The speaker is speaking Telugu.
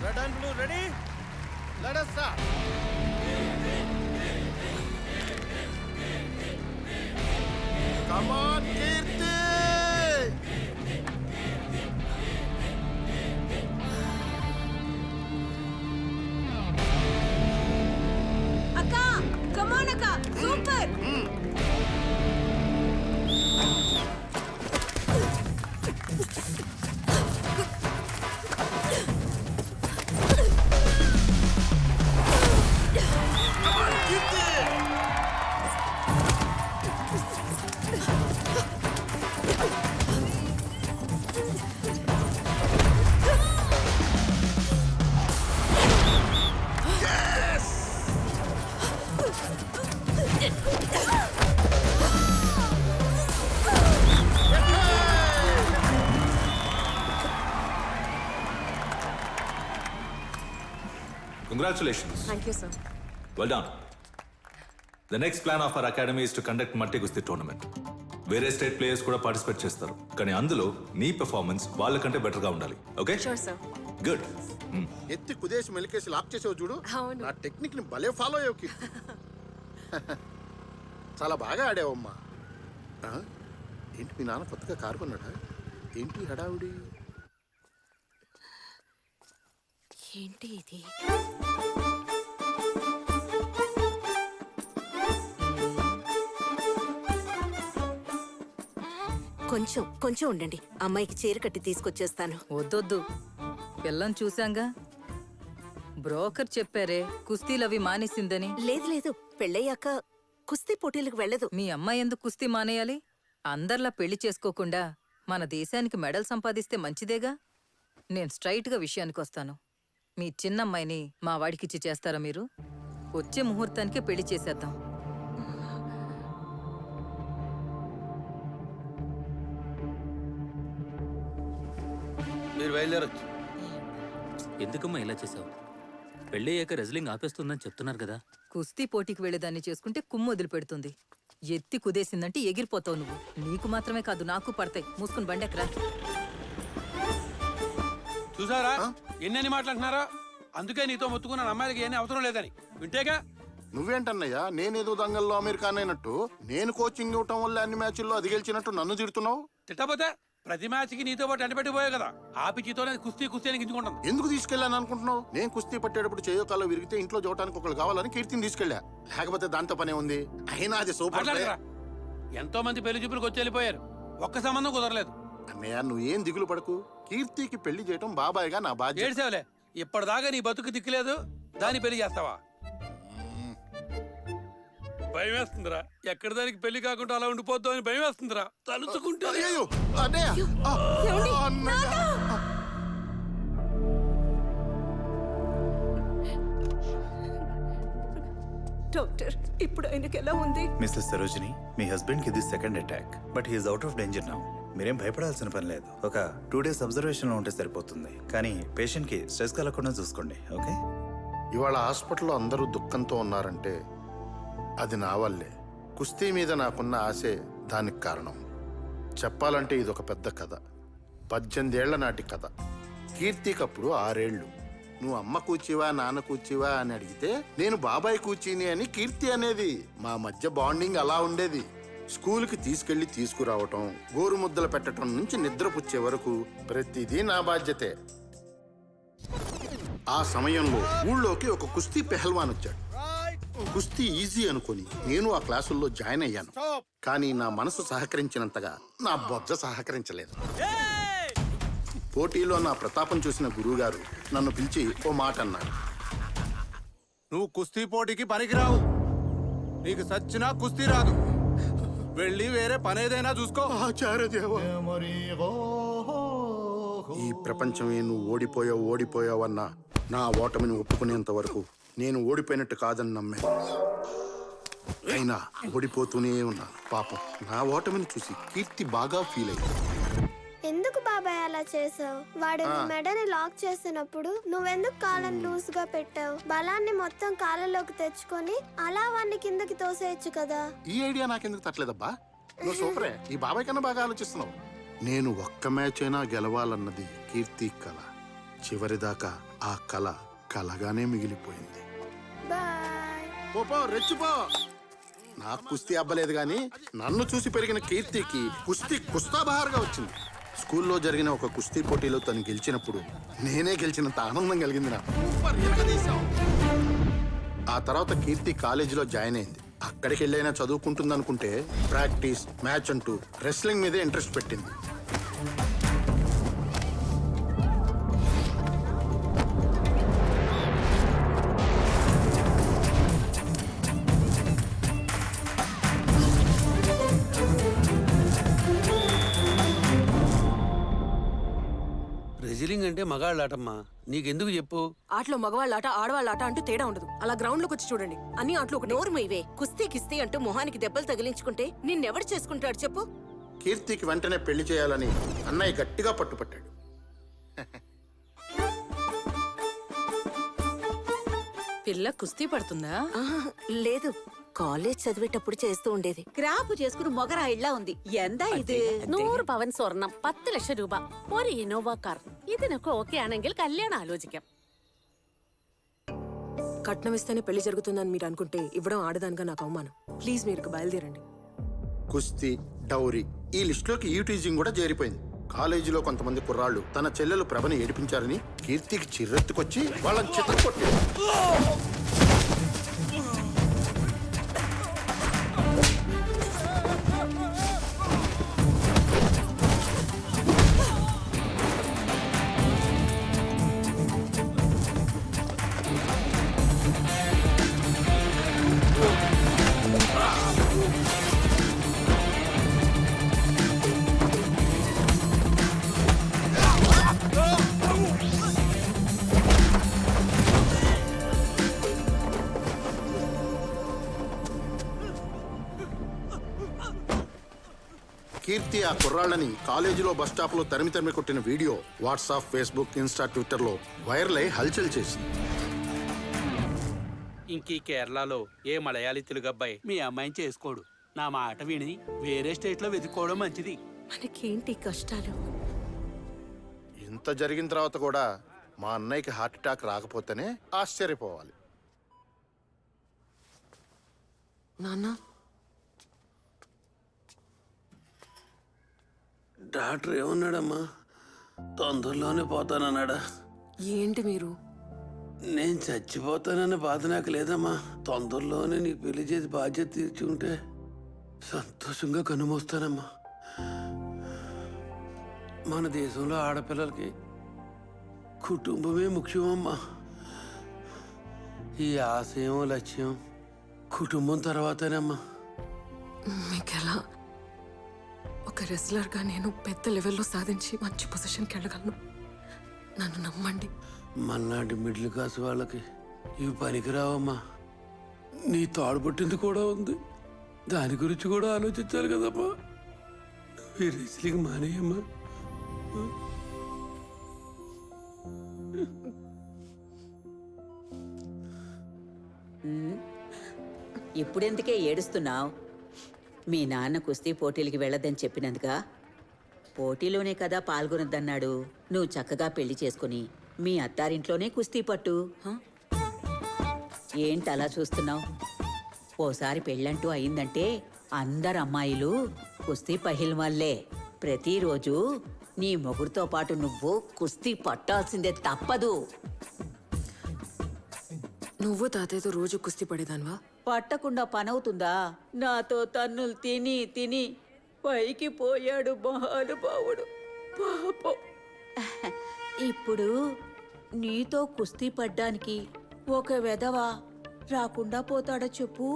Red and blue ready? Let us start. Come on, Kirti! Akka! Come on, Akka! Super! Congratulations. Thank you, sir. Well done. The next plan of our academy is to conduct multi gusti tournament. వేరే స్టేట్ ప్లేయర్స్ కూడా పార్టిసిపేట్ చేస్తారు కానీ అందులో నీ పెర్ఫార్మెన్స్ వాళ్ళకంటే బెటర్ గా ఉండాలి ఓకే Sure, sir. గుడ్ ఎత్తి కుదేసి మెలికేసి లాక్ చేసావు చూడు. అవును. నా టెక్నిక్ ని భలే ఫాలో అయ్యావు కీర్తి. చాలా బాగా ఆడావమ్మా. ఆ? ఏంటి మీ నాన్న కొత్తగా కారు కొన్నాడా? ఏంటి హడావుడి? ఏంటి ఇది? కొంచెం కొంచెం ఉండండి, అమ్మాయికి చీర కట్టి తీసుకొచ్చేస్తాను. వద్దొద్దు, పిల్లని చూశాంగా. బ్రోకర్ చెప్పారే కుస్తీలవి మానేసిందని. లేదు లేదు, పెళ్ళయ్యాక కుస్తీ పోటీలకు వెళ్ళదు. మీ అమ్మాయి ఎందుకు కుస్తీ మానేయాలి? అందర్లా పెళ్లి చేసుకోకుండా మన దేశానికి మెడల్ సంపాదిస్తే మంచిదేగా. నేను స్ట్రైట్గా విషయానికి వస్తాను. మీ చిన్నమ్మాయిని మా వాడికిచ్చి చేస్తారా మీరు? వచ్చే ముహూర్తానికే పెళ్లి చేసేద్దాం. మీరు బయలుదేరొచ్చు. ఎందుకమ్మా ఇలా చేసావు? పెళ్ళయ్యాక రెజ్లింగ్ ఆపేస్తుందని చెప్తున్నారు కదా. కుస్తీ పోటీకి వెళ్ళేదాన్ని చేసుకుంటే కుమ్ము వదిలిపెడుతుంది. ఎత్తి కుదేసిందంటే ఎగిరిపోతావు నువ్వు. నీకు మాత్రమే కాదు, నాకు పడతాయి. మూసుకుని బండెక్కరా. చూసారా ఎన్నెన్ని మాట్లాడుతున్నారా? అందుకే నీతో మొత్తుకున్న అమ్మాయిలకి ఏమీ అవసరం లేదని వింటేగా. నువ్వేంటన్నయ్యా నేనేదో దంగల్లో అమెరికాన్ అయినట్టు నేను కోచింగ్ ఇవ్వటం వల్ల అన్ని మ్యాచ్ల్లో అది గెలిచినట్టు నన్ను తిడుతున్నావు? తిట్టపోతే ప్రతి మ్యాచ్కి నీతో పాటు ఎండబెట్టిపోయావు కదా. ఆపిచితోనే కుస్తీ కుస్తీ అని గింజుకుంటుంది. ఎందుకు తీసుకెళ్ళాను అనుకుంటున్నావు? నేను కుస్తీ పట్టేటప్పుడు చేయో కాలో విరిగితే ఇంట్లో చూడటానికి ఒకళ్ళు కావాలని కీర్తిని తీసుకెళ్ళా. లేకపోతే దాంతో పనే ఉంది. అయినా అది సూపర్. మాట్లాడరా. ఎంతో మంది పెళ్లి చూపులకు వచ్చి వెళ్ళిపోయారు, ఒక్క సంబంధం కుదరలేదు. అన్నయ్య నువ్వేం దిగులు పడకు. కీర్తికి పెళ్లి చేయటం బాబాయ్గా నా బాధ్యత. ఏడ్సేవలే, ఇప్పటిదాకా నీ బతుకు దిక్కులేదు, దాన్ని పెళ్లి చేస్తావా? భయం వేస్తుందిరా. ఎక్కడ దానికి పెళ్లి కాకుండా అలా ఉండిపోద్దు అని భయం వేస్తుందిరా తలుచుకుంటే. అయ్యో, అన్నయ్య. ఆ, అన్నయ్య. డాక్టర్, ఇప్పుడు ఆయనకి ఎలా ఉంది? మిస్టర్ సరోజిని, మీ హస్బెండ్ కి ఇది second attack, but he is out of danger now. మీరేం భయపడాల్సిన పని లేదు. ఒక 2 days అబ్జర్వేషన్ లో ఉంటే సరిపోతుంది. కానీ పేషెంట్ కి స్ట్రెస్ కలగకుండా చూసుకోండి, ఓకే? ఇవాళ హాస్పిటల్లో అందరూ దుఃఖంతో ఉన్నారంటే అది నా వల్లే. కుస్తీ మీద నాకున్న ఆశే దానికి కారణం. చెప్పాలంటే ఇది ఒక పెద్ద కథ. 18 ఏళ్ల నాటి కథ. కీర్తికప్పుడు 6 ఏళ్ళు. నువ్వు అమ్మ కూర్చివా నాన్న కూర్చివా అని అడిగితే నేను బాబాయ్ కూర్చీని అని కీర్తి అనేది. మా మధ్య బాండింగ్ అలా ఉండేది. స్కూల్కి తీసుకెళ్లి తీసుకురావటం, గోరు ముద్దలు పెట్టడం నుంచి నిద్రపుచ్చే వరకు ప్రతిదీ నా బాధ్యతే. ఆ సమయంలో ఊళ్ళోకి ఒక కుస్తీ పెహల్వాన్ వచ్చాడు. కుస్తీ ఈజీ అనుకుని నేను ఆ క్లాసుల్లో జాయిన్ అయ్యాను. కానీ నా మనసు సహకరించినంతగా నా బొజ్జ సహకరించలేదు. పోటీలో నా ప్రతాపం చూసిన గురువుగారు నన్ను పిలిచి ఓ మాట అన్నాడు. నువ్వు కుస్తీ పోటీకి పనికిరావు. నీకు సచ్చినా కుస్తీ రాదు. వెళ్ళి వేరే పనేదైనా చూసుకో. ఈ ప్రపంచమే నువ్వు ఓడిపోయావన్నా నా ఓటమిని ఒప్పుకునేంత వరకు నేను ఓడిపోయినట్టు కాదని నమ్మాను. అయినా ఓడిపోతూనే ఉన్నా. పాపం నా ఓటమిని చూసి కీర్తి బాగా ఫీల్ అయ్యింది. ఎందుకు బాబాయ్ అలా చేసావు? వాడు నీ మెడని లాక్ చేసినప్పుడు నువ్వెందుకు కాళ్ళని లూజ్ గా పెట్టావు? బలాన్ని మొత్తం కాళ్ళలోకి తెచ్చుకొని అలా వాడిని కిందకి తోసేయచ్చు కదా. ఈ ఐడియా నాకెందుకు తట్టలేదబ్బా? నువ్వు సూపరే. ఈ బాబాయ్ కన్నా బాగా ఆలోచిస్తున్నావు. నేను ఒక్క మ్యాచ్ అయినా గెలవాలన్నది కీర్తి కల. చివరిదాకా ఆ కళ కలగానే మిగిలిపోయింది. బాయ్. పోపో రెచ్చిపో. నాకు కుస్తీ అబ్బలేదు గాని నన్ను చూసి పెరిగిన కీర్తికి కుస్తీ కుస్తాబహార్గా వచ్చింది. స్కూల్లో జరిగిన ఒక కుస్తీ పోటీలో తను గెలిచినప్పుడు నేనే గెలిచినంత ఆనందం కలిగింది నాకు. ఆ తర్వాత కీర్తి కాలేజీలో జాయిన్ అయింది. అక్కడికి వెళ్ళైనా చదువుకుంటుంది అనుకుంటే ప్రాక్టీస్ మ్యాచ్ అంటూ రెస్లింగ్ మీదే ఇంట్రెస్ట్ పెట్టింది. రెజిలింగ్ అంటే మగాళ్ళాటమ్మా, నీకెందుకు చెప్పు? ఆటలో మగవాళ్ళ ఆట ఆడవాళ్ళ ఆట అంటూ తేడా ఉండదు. అలా గ్రౌండ్ లోకి వచ్చి చూడండి, అన్ని ఆటలు ఒకటి. నోరు మీవే. కుస్తీ కిస్తీ అంటూ మొహానికి దెబ్బలు తగిలించుకుంటే నిన్నెవడు చేసుకుంటాడు చెప్పు? కీర్తికి వెంటనే పెళ్లి చేయాలని అన్నయ్య గట్టిగా పట్టుపట్టాడు. పిల్ల కుస్తీ పడుతుందా? ఆహా, లేదు, కాలేజ్ చదివేటప్పుడు చేస్తూ ఉండేది. ക്രാപ്പ് చేసుకుని మొగరాయిళ్ళ ఉంది. എന്താ ഇത്? 100 പവൻ സ്വർണം, 10 ലക്ഷം രൂപ, ഒരു ഇന്നോവ കാർ. ഇതിനൊക്കെ ഓക്കെ ആണെങ്കിൽ కళ్యాణం ఆలోచిക്കാം. కట్నం ఇస్తేనే పెళ్లి జరుగుతుందని మీరు అనుకుంటే ఇవ్వడం ఆడదానిగా నాకు అవమానం. ప్లీజ్ మీరు బయలుదేరండి. కుస్తీ, డౌరీ ఈ లిస్టులోకి ఈటీజింగ్ కూడా చేరిపోయింది. కాలేజీలో కొంతమంది కుర్రాళ్ళు తన చెల్లెలు ప్రభని ఏడిపించారని కీర్తికి చిర్రెత్తుకొచ్చి వాళ్ళని చితక్కొట్టాడు. కీర్తి ఆ కుర్రాళ్ళని కాలేజీలో బస్ స్టాప్ లో తరిమి కొట్టిన video WhatsApp, Facebook, Insta, Twitter లో వైరల్ అయి హల్చల్ చేసింది. ఇంకీ కేరళలో ఏ మలయాళీ తెలుగు అబ్బాయి మీ అమ్మాయిని చేసుకోడు. నా మాట విని వేరే స్టేట్ లో వెతుక్కోవడం మంచిది. మనకేంటి కష్టాలు? ఇంత జరిగిన తర్వాత కూడా మా అన్నయ్యకి హార్ట్ అటాక్ రాకపోతేనే ఆశ్చర్యపోవాలి. నాన్న, డాక్టర్ ఏమన్నాడమ్మా? తొందరలోనే పోతానన్నాడా? ఏంటి మీరు? నేను చచ్చిపోతానన్న బాధ నాకు లేదమ్మా. తొందరలోనే నీకు పెళ్లి చేసి బాధ్యత తీర్చుకుంటే సంతోషంగా కనుమోస్తానమ్మా. మన దేశంలో ఆడపిల్లలకి కుటుంబమే ముఖ్యమమ్మా. ఈ ఆశయం, లక్ష్యం కుటుంబం తర్వాతేనమ్మా. మీకెలా? ఒక రెస్లర్గా నేను పెద్ద లెవెల్లో సాధించి మంచి పొజిషన్కి వెళ్ళగలను. నన్ను నమ్మండి. మన్నాటి మిడిల్ క్లాస్ వాళ్ళకి ఇవి పనికిరావమ్మా. నీ తాడుపట్టింది కూడా ఉంది, దాని గురించి కూడా ఆలోచించాలి కదమ్మా. ఈ రెస్లింగ్ మానేయమ్మా. ఇప్పుడెందుకే ఏడుస్తున్నావు? మీ నాన్న కుస్తీ పోటీలకి వెళ్ళొద్దని చెప్పినందుగా? పోటీలోనే కదా పాల్గొనొద్దన్నాడు. నువ్వు చక్కగా పెళ్లి చేసుకుని మీ అత్తారింట్లోనే కుస్తీ పట్టు. ఏంటి అలా చూస్తున్నావు? ఓసారి పెళ్ళంటూ అయిందంటే అందరు అమ్మాయిలు కుస్తీ పహిల్వాన్లే. ప్రతిరోజు నీ మొగుడుతో పాటు నువ్వు కుస్తీ పట్టాల్సిందే, తప్పదు. నువ్వు తాతయ్యతో రోజు కుస్తీ పడేదాన్వా? పట్టకుండా పనవుతుందా? నాతో తన్నులు తిని తిని పైకి పోయాడు మహానుభావుడు పాపం. ఇప్పుడు నీతో కుస్తీ పడ్డానికి ఒక వెధవ రాకుండా పోతాడా చెప్పు?